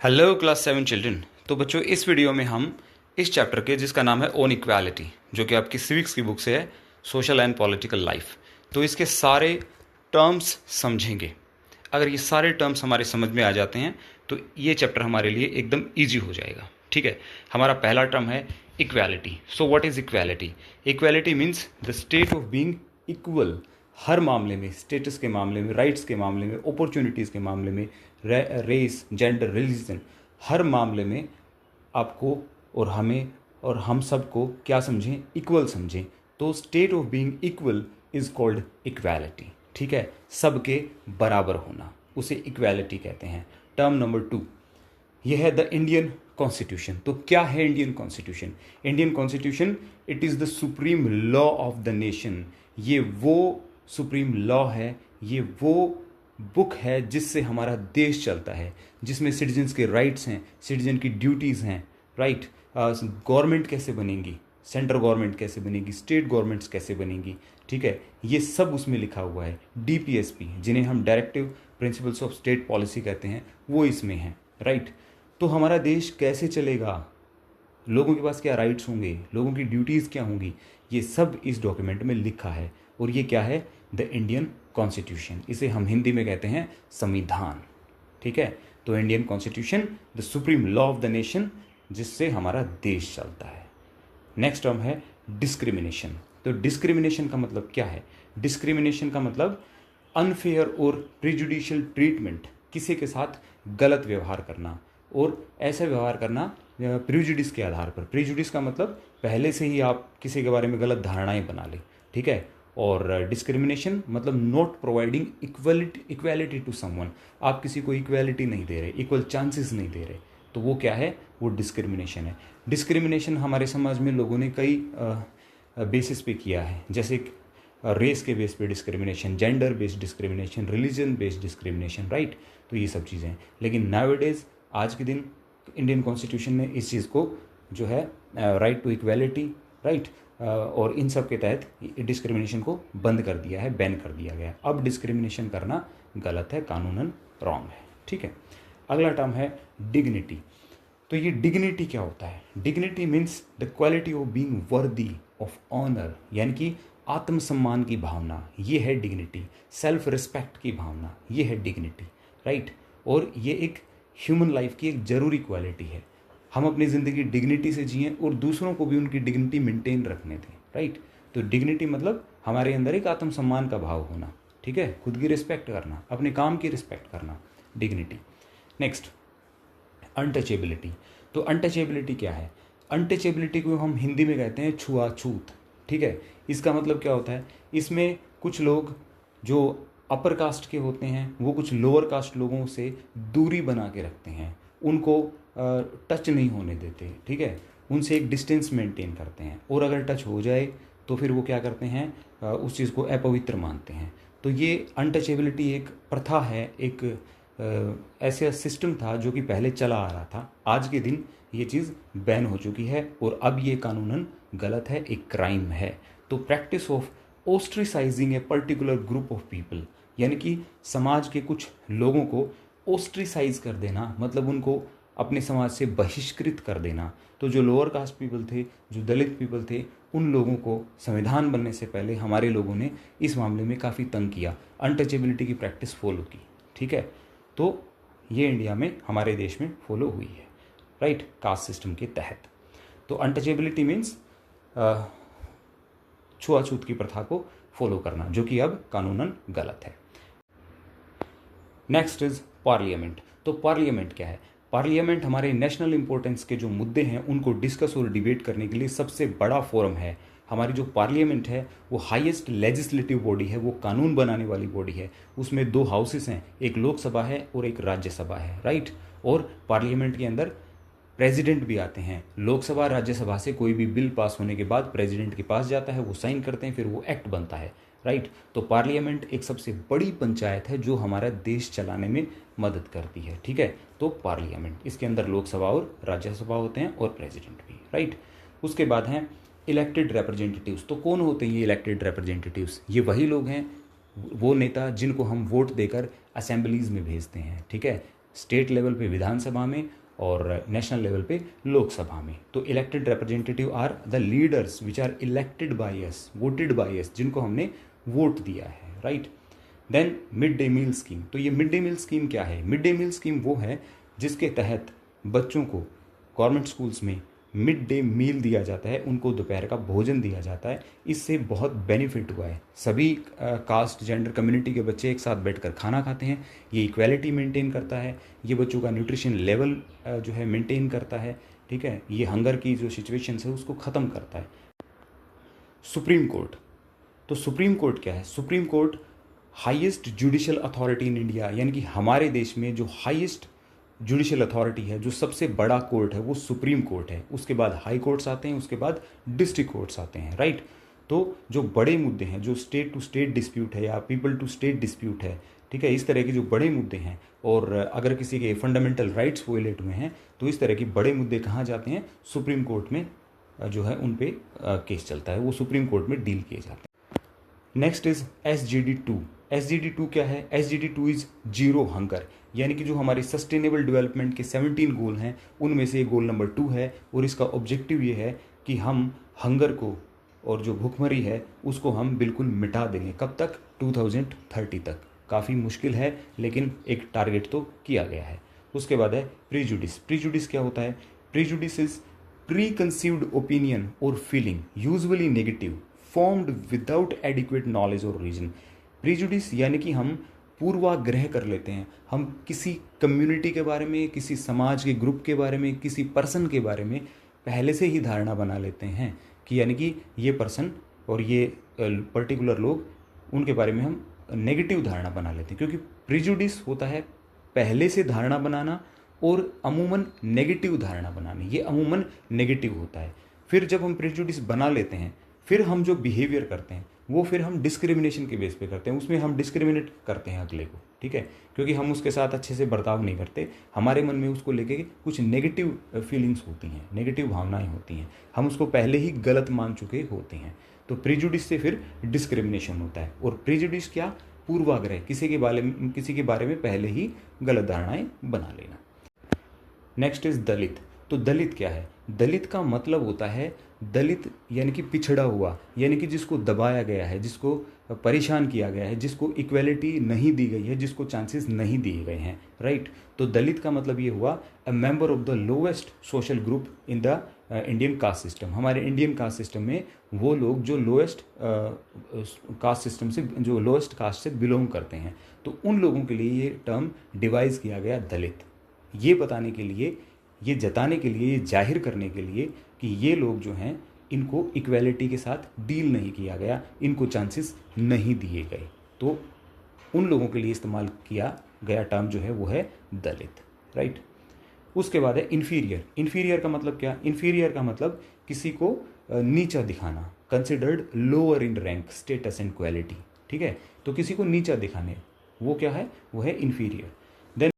Hello class 7 children. तो बच्चों, इस वीडियो में हम इस चैप्टर के जिसका नाम है ओन इक्वालिटी, जो कि आपकी सिविक्स की बुक से है, सोशल एंड पॉलिटिकल लाइफ, तो इसके सारे टर्म्स समझेंगे। अगर ये सारे टर्म्स हमारे समझ में आ जाते हैं तो ये चैप्टर हमारे लिए एकदम ईजी हो जाएगा। ठीक है, हमारा पहला टर्म है equality. So what is equality? Equality means the state of being equal, हर मामले में, स्टेटस के मामले में, राइट्स के मामले में, अपॉर्चुनिटीज़ के मामले में, रेस, जेंडर, रिलीजन, हर मामले में आपको और हमें और हम सबको क्या समझें? इक्वल समझें। तो state of being equal is called equality. ठीक है, सबके बराबर होना, उसे इक्वालिटी कहते हैं। टर्म नंबर 2, यह है द इंडियन कॉन्स्टिट्यूशन। तो क्या है Indian constitution? Indian constitution, it is the supreme law of the nation. ये वो सुप्रीम लॉ है, ये वो बुक है जिससे हमारा देश चलता है, जिसमें सिटीजन्स के राइट्स हैं, सिटीजन की ड्यूटीज़ हैं, राइट। गवर्नमेंट कैसे बनेगी, सेंट्रल गवर्नमेंट कैसे बनेगी, स्टेट गवर्नमेंट्स कैसे बनेगी, ठीक है, ये सब उसमें लिखा हुआ है। डीपीएसपी, जिन्हें हम directive principles of state policy कहते हैं, वो इसमें है, राइट। तो हमारा देश कैसे चलेगा, लोगों के पास क्या राइट्स होंगे, लोगों की ड्यूटीज़ क्या होंगी, ये सब इस डॉक्यूमेंट में लिखा है। और ये क्या है? The Indian constitution. इसे हम हिंदी में कहते हैं संविधान। ठीक है, तो Indian constitution the supreme law of the nation, जिससे हमारा देश चलता है। नेक्स्ट टर्म है डिस्क्रिमिनेशन। तो डिस्क्रिमिनेशन का मतलब क्या है? डिस्क्रिमिनेशन का मतलब अनफेयर और प्रिजुडिशियल ट्रीटमेंट, किसी के साथ गलत व्यवहार करना, और ऐसा व्यवहार करना प्रिजुडिस के आधार पर। प्रिजुडिस का मतलब पहले से ही आप किसी के बारे में गलत धारणाएं बना लें, ठीक है। और डिस्क्रिमिनेशन मतलब not providing equality to someone, आप किसी को इक्वालिटी नहीं दे रहे, इक्वल चांसेस नहीं दे रहे, तो वो क्या है? वो डिस्क्रिमिनेशन है। डिस्क्रिमिनेशन हमारे समाज में लोगों ने कई बेसिस पे किया है, जैसे रेस के बेस पे discrimination, gender based discrimination, religion based discrimination, right. तो ये सब चीज़ें हैं। लेकिन नाउअडेज, आज के दिन, इंडियन कॉन्स्टिट्यूशन ने इस चीज़ को जो है राइट टू इक्वालिटी, राइट, और इन सब के तहत डिस्क्रिमिनेशन को बंद कर दिया है, बैन कर दिया गया। अब डिस्क्रिमिनेशन करना गलत है, कानूनन रॉन्ग है, ठीक है। अगला टर्म है डिग्निटी। तो ये डिग्निटी क्या होता है? Dignity means the quality of being worthy of honour, यानी कि आत्मसम्मान की भावना, ये है डिग्निटी। सेल्फ रिस्पेक्ट की भावना, ये है डिग्निटी, राइट। और ये एक ह्यूमन लाइफ की एक ज़रूरी क्वालिटी है। हम अपनी ज़िंदगी डिग्निटी से जिएं और दूसरों को भी उनकी डिग्निटी मेंटेन रखने दें, राइट। तो डिग्निटी मतलब हमारे अंदर एक आत्मसम्मान का भाव होना, ठीक है, खुद की रिस्पेक्ट करना, अपने काम की रिस्पेक्ट करना, डिग्निटी। Next, untouchability. तो अनटचेबिलिटी क्या है? अनटचेबिलिटी को हम हिंदी में कहते हैं छुआछूत, ठीक है। इसका मतलब क्या होता है? इसमें कुछ लोग जो अपर कास्ट के होते हैं, वो कुछ लोअर कास्ट लोगों से दूरी बना के रखते हैं, उनको टच नहीं होने देते, ठीक है, उनसे एक डिस्टेंस मेंटेन करते हैं, और अगर टच हो जाए तो फिर वो क्या करते हैं? उस चीज़ को अपवित्र मानते हैं। तो ये अनटचेबिलिटी एक प्रथा है, एक ऐसा सिस्टम था जो कि पहले चला आ रहा था। आज के दिन ये चीज़ बैन हो चुकी है और अब ये कानूनन गलत है, एक क्राइम है। तो practice of ostracising a particular group of people, यानी कि समाज के कुछ लोगों को ओस्ट्रिसाइज कर देना, मतलब उनको अपने समाज से बहिष्कृत कर देना। तो जो लोअर कास्ट पीपल थे, जो दलित पीपल थे, उन लोगों को संविधान बनने से पहले हमारे लोगों ने इस मामले में काफ़ी तंग किया, अनटचेबिलिटी की प्रैक्टिस फॉलो की, ठीक है। तो ये इंडिया में, हमारे देश में फॉलो हुई है, राइट, कास्ट सिस्टम के तहत। तो अनटचेबिलिटी मीन्स छुआछूत की प्रथा को फॉलो करना, जो कि अब कानूनन गलत है। Next is parliament. तो पार्लियामेंट क्या है? पार्लियामेंट हमारे नेशनल इंपॉर्टेंस के जो मुद्दे हैं उनको डिस्कस और डिबेट करने के लिए सबसे बड़ा फोरम है। हमारी जो पार्लियामेंट है वो हाईएस्ट लेजिस्लेटिव बॉडी है, वो कानून बनाने वाली बॉडी है। उसमें 2 हाउसेस हैं, एक लोकसभा है और एक राज्यसभा है, राइट। और पार्लियामेंट के अंदर प्रेसिडेंट भी आते हैं। लोकसभा राज्यसभा से कोई भी बिल पास होने के बाद प्रेसिडेंट के पास जाता है, वो साइन करते हैं, फिर वो एक्ट बनता है, राइट। तो पार्लियामेंट एक सबसे बड़ी पंचायत है जो हमारा देश चलाने में मदद करती है, ठीक है। तो पार्लियामेंट, इसके अंदर लोकसभा और राज्यसभा होते हैं और प्रेसिडेंट भी, राइट। उसके बाद हैं इलेक्टेड रिप्रेजेंटेटिव्स। तो कौन होते हैं ये इलेक्टेड रिप्रेजेंटेटिव्स? ये वही लोग हैं, वो नेता जिनको हम वोट देकर असेंबलीज में भेजते हैं, ठीक है। स्टेट लेवल पे विधानसभा में और नेशनल लेवल पे लोकसभा में। तो elected representative are the leaders which are elected by us, voted by us, जिनको हमने वोट दिया है, right. Then mid day meal scheme. तो ये मिड डे मील स्कीम क्या है? मिड डे मील स्कीम वो है जिसके तहत बच्चों को गवर्नमेंट स्कूल्स में मिड डे मील दिया जाता है, उनको दोपहर का भोजन दिया जाता है। इससे बहुत बेनिफिट हुआ है, सभी कास्ट जेंडर कम्युनिटी के बच्चे एक साथ बैठकर खाना खाते हैं। ये इक्वालिटी मेंटेन करता है, ये बच्चों का न्यूट्रिशन लेवल जो है मेंटेन करता है, ठीक है। ये हंगर की जो सिचुएशन है उसको ख़त्म करता है। Supreme court. तो सुप्रीम कोर्ट क्या है? Supreme court highest judicial authority in India, यानी कि हमारे देश में जो हाईएस्ट जुडिशियल अथॉरिटी है, जो सबसे बड़ा कोर्ट है, वो सुप्रीम कोर्ट है। उसके बाद हाई कोर्ट्स आते हैं, उसके बाद डिस्ट्रिक्ट कोर्ट्स आते हैं, राइट। तो जो बड़े मुद्दे हैं, जो स्टेट टू स्टेट डिस्प्यूट है या पीपल टू स्टेट डिस्प्यूट है, ठीक है, इस तरह के जो बड़े मुद्दे हैं, और अगर किसी के फंडामेंटल राइट्स वोलेट हुए हैं तो इस तरह के बड़े मुद्दे कहाँ जाते हैं? सुप्रीम कोर्ट में जो है उन पे केस चलता है, वो सुप्रीम कोर्ट में डील किए जाते हैं। Next is SGD2। SGD2 क्या है? SGD2 इज जीरो हंगर, यानी कि जो हमारे सस्टेनेबल डेवलपमेंट के 17 गोल हैं उनमें से गोल नंबर 2 है, और इसका ऑब्जेक्टिव ये है कि हम हंगर को और जो भूखमरी है उसको हम बिल्कुल मिटा देंगे। कब तक? 2030 तक। काफ़ी मुश्किल है लेकिन एक टारगेट तो किया गया है। उसके बाद है प्रीजुडिस। प्रीजुडिस क्या होता है? Prejudice is preconceived opinion और feeling usually negative formed without adequate knowledge और रीजन। प्रीजुडिस यानी कि हम पूर्वाग्रह कर लेते हैं, हम किसी कम्युनिटी के बारे में, किसी समाज के ग्रुप के बारे में, किसी पर्सन के बारे में पहले से ही धारणा बना लेते हैं कि यानी कि ये पर्सन और ये पर्टिकुलर लोग, उनके बारे में हम नेगेटिव धारणा बना लेते हैं। क्योंकि प्रीजुडिस होता है पहले से धारणा बनाना और अमूमन नेगेटिव धारणा बनानी, ये अमूमन नेगेटिव होता है। फिर जब हम प्रेजुडिस बना लेते हैं, फिर हम जो बिहेवियर करते हैं वो फिर हम डिस्क्रिमिनेशन के बेस पे करते हैं, उसमें हम डिस्क्रिमिनेट करते हैं अगले को, ठीक है, क्योंकि हम उसके साथ अच्छे से बर्ताव नहीं करते। हमारे मन में उसको लेके कुछ नेगेटिव फीलिंग्स होती हैं, नेगेटिव भावनाएं होती हैं, हम उसको पहले ही गलत मान चुके होते हैं। तो प्रेजुडिस से फिर डिस्क्रिमिनेशन होता है। और प्रेजुडिस क्या? पूर्वाग्रह, किसी के बारे में पहले ही गलत धारणाएं बना लेना। नेक्स्ट इज दलित। तो दलित क्या है? दलित का मतलब होता है, दलित यानी कि पिछड़ा हुआ, यानी कि जिसको दबाया गया है, जिसको परेशान किया गया है, जिसको इक्वेलिटी नहीं दी गई है, जिसको चांसेस नहीं दिए गए हैं, राइट। तो दलित का मतलब ये हुआ a member of the lowest social group in the Indian caste system. हमारे इंडियन कास्ट सिस्टम में वो लोग जो लोएस्ट कास्ट सिस्टम से, जो लोएस्ट कास्ट से बिलोंग करते हैं, तो उन लोगों के लिए ये टर्म डिवाइस किया गया दलित। ये बताने के लिए, ये जताने के लिए, ये जाहिर करने के लिए कि ये लोग जो हैं इनको इक्वेलिटी के साथ डील नहीं किया गया, इनको चांसेस नहीं दिए गए, तो उन लोगों के लिए इस्तेमाल किया गया टर्म जो है वो है दलित, राइट। उसके बाद है इन्फीरियर। इन्फीरियर का मतलब क्या? इन्फीरियर का मतलब किसी को नीचा दिखाना, considered lower in rank, status and quality, ठीक है। तो किसी को नीचा दिखाने, वो क्या है? वो है inferior. Then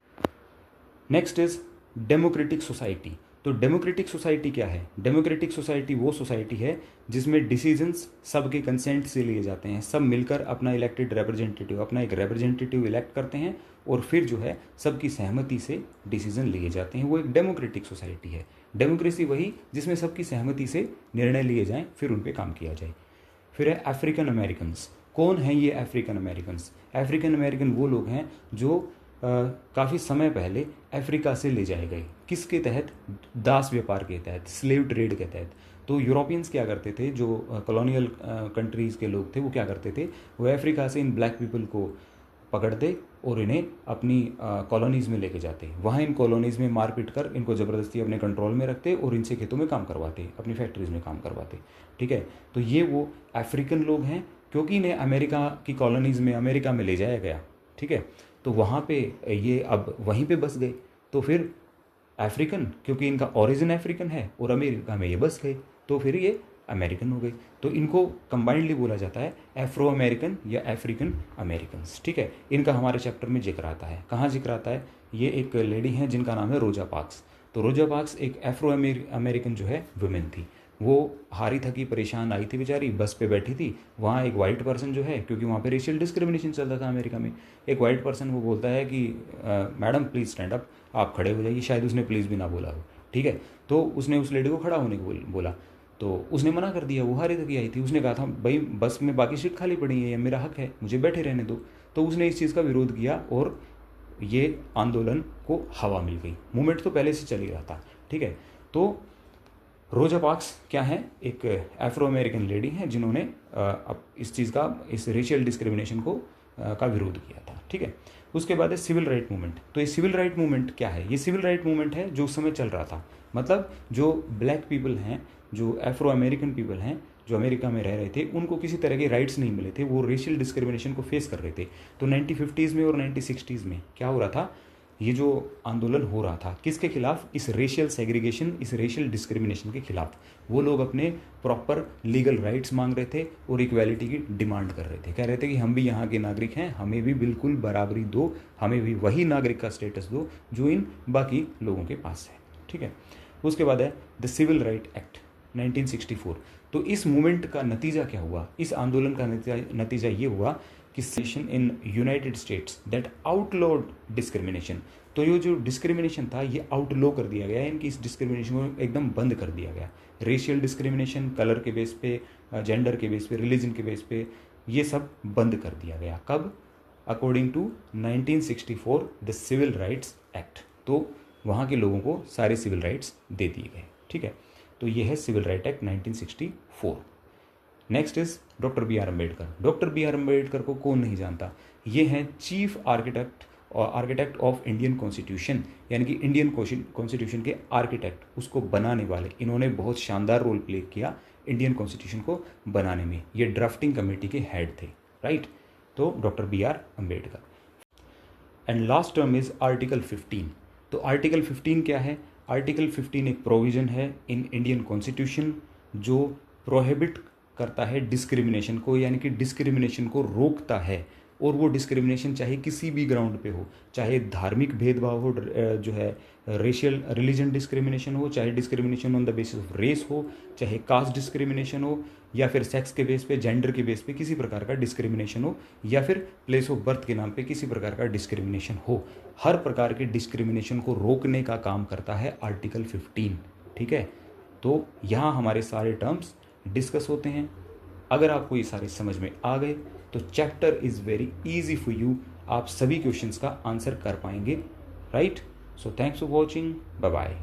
next is democratic society. तो डेमोक्रेटिक सोसाइटी क्या है? डेमोक्रेटिक सोसाइटी वो सोसाइटी है जिसमें डिसीजंस सबके कंसेंट से लिए जाते हैं, सब मिलकर अपना इलेक्टेड रिप्रेजेंटेटिव, अपना एक रिप्रेजेंटेटिव इलेक्ट करते हैं और फिर जो है सबकी सहमति से डिसीजन लिए जाते हैं, वो एक डेमोक्रेटिक सोसाइटी है। डेमोक्रेसी वही जिसमें सबकी सहमति से निर्णय लिए जाएं, फिर उन पर काम किया जाए। फिर है अफ्रीकन अमेरिकन्स। कौन है ये अफ्रीकन अमेरिकन्स? अफ्रीकन अमेरिकन वो लोग हैं जो काफ़ी समय पहले अफ्रीका से ले जाए गए। किसके तहत? दास व्यापार के तहत, स्लेव ट्रेड के तहत। तो यूरोपियंस क्या करते थे, जो कॉलोनियल कंट्रीज़ के लोग थे, वो क्या करते थे, वो अफ्रीका से इन ब्लैक पीपल को पकड़ते और इन्हें अपनी कॉलोनीज़ में लेके जाते, वहाँ इन कॉलोनीज़ में मारपीट कर इनको ज़बरदस्ती अपने कंट्रोल में रखते और इनसे खेतों में काम करवाते, अपनी फैक्ट्रीज़ में काम करवाते, ठीक है। तो ये वो अफ्रीकन लोग हैं, क्योंकि इन्हें अमेरिका की कॉलोनीज़ में, अमेरिका में ले जाया गया, ठीक है। तो वहाँ पे ये अब वहीं पे बस गए, तो फिर अफ्रीकन, क्योंकि इनका ओरिजिन अफ्रीकन है और अमेरिका में ये बस गए, तो फिर ये अमेरिकन हो गई। तो इनको कंबाइंडली बोला जाता है एफ्रो अमेरिकन या अफ्रीकन अमेरिकन्स, ठीक है। इनका हमारे चैप्टर में जिक्र आता है। कहाँ जिक्र आता है? ये एक लेडी हैं जिनका नाम है रोजा पार्क्स। तो रोजा पार्क्स एक एफ्रो अमेरिकन जो है वुमेन थी। वो हारी थकी परेशान आई थी बेचारी, बस पे बैठी थी, वहाँ एक वाइट पर्सन जो है, क्योंकि वहाँ पे रेशियल डिस्क्रिमिनेशन चलता था अमेरिका में, एक वाइट पर्सन वो बोलता है कि मैडम प्लीज़ स्टैंड अप, आप खड़े हो जाइए। शायद उसने प्लीज़ भी ना बोला हो, ठीक है। तो उसने उस लेडी को खड़ा होने को बोला, तो उसने मना कर दिया। वो हारी थकी आई थी, उसने कहा था भाई बस में बाकी सीट खाली पड़ी है, या मेरा हक है, मुझे बैठे रहने दो। तो उसने इस चीज़ का विरोध किया और ये आंदोलन को हवा मिल गई। मूवमेंट तो पहले से चल ही रहा था, ठीक है। तो रोजा पार्क्स क्या है, एक अफ्रो अमेरिकन लेडी हैं जिन्होंने अब इस चीज़ का, इस रेशियल डिस्क्रिमिनेशन को का विरोध किया था, ठीक है। उसके बाद है सिविल राइट मूवमेंट। तो ये सिविल राइट मूवमेंट क्या है? ये सिविल राइट मूवमेंट है जो उस समय चल रहा था। मतलब जो ब्लैक पीपल हैं, जो अफ्रो अमेरिकन पीपल हैं, जो अमेरिका में रह रहे थे, उनको किसी तरह के राइट्स नहीं मिले थे, वो रेशियल डिस्क्रिमिनेशन को फेस कर रहे थे। तो 1950s में और 1960s में क्या हो रहा था, ये जो आंदोलन हो रहा था किसके खिलाफ? इस रेशियल सेग्रीगेशन, इस रेशियल डिस्क्रिमिनेशन के खिलाफ। वो लोग अपने प्रॉपर लीगल राइट्स मांग रहे थे और इक्वालिटी की डिमांड कर रहे थे। कह रहे थे कि हम भी यहाँ के नागरिक हैं, हमें भी बिल्कुल बराबरी दो, हमें भी वही नागरिक का स्टेटस दो जो इन बाकी लोगों के पास है, ठीक है। उसके बाद है द सिविल राइट एक्ट 1964। तो इस मूवमेंट का नतीजा क्या हुआ? इस आंदोलन का नतीजा ये हुआ कि session in United States that outlawed discrimination. तो ये जो डिस्क्रिमिनेशन था ये आउटलॉ कर दिया गया, यानी कि इस डिस्क्रिमिनेशन को एकदम बंद कर दिया गया। रेशियल डिस्क्रिमिनेशन, कलर के बेस पे, जेंडर के बेस पे, रिलीजन के बेस पे, ये सब बंद कर दिया गया। कब? According to 1964 the civil rights act. तो वहाँ के लोगों को सारे सिविल राइट्स दे दिए गए, ठीक है। तो ये है civil right act 1964। Next is doctor B R Ambedkar. Doctor B R Ambedkar को कौन नहीं जानता? ये हैं chief architect of Indian constitution, यानी कि इंडियन कॉन्स्टिट्यूशन के आर्किटेक्ट, उसको बनाने वाले। इन्होंने बहुत शानदार रोल प्ले किया इंडियन कॉन्स्टिट्यूशन को बनाने में। ये ड्राफ्टिंग कमेटी के हेड थे, राइट। तो doctor B R Ambedkar. And last term is article 15। तो आर्टिकल 15 क्या है? आर्टिकल 15 एक प्रोविज़न है इन इंडियन कॉन्स्टिट्यूशन जो प्रोहिबिट करता है डिस्क्रिमिनेशन को, यानी कि डिस्क्रिमिनेशन को रोकता है। और वो डिस्क्रिमिनेशन चाहे किसी भी ग्राउंड पे हो, चाहे धार्मिक भेदभाव हो, जो है रेशियल रिलीजन डिस्क्रिमिनेशन हो, चाहे discrimination on the basis of race हो, चाहे कास्ट डिस्क्रिमिनेशन हो, या फिर सेक्स के बेस पे, जेंडर के बेस पे किसी प्रकार का डिस्क्रिमिनेशन हो, या फिर प्लेस ऑफ बर्थ के नाम पे किसी प्रकार का डिस्क्रिमिनेशन हो। हर प्रकार के डिस्क्रिमिनेशन को रोकने का काम करता है आर्टिकल 15, ठीक है। तो यहाँ हमारे सारे टर्म्स डिस्कस होते हैं। अगर आपको ये सारे समझ में आ गए तो chapter is very easy for you, आप सभी क्वेश्चंस का आंसर कर पाएंगे, right. So thanks for watching, bye bye.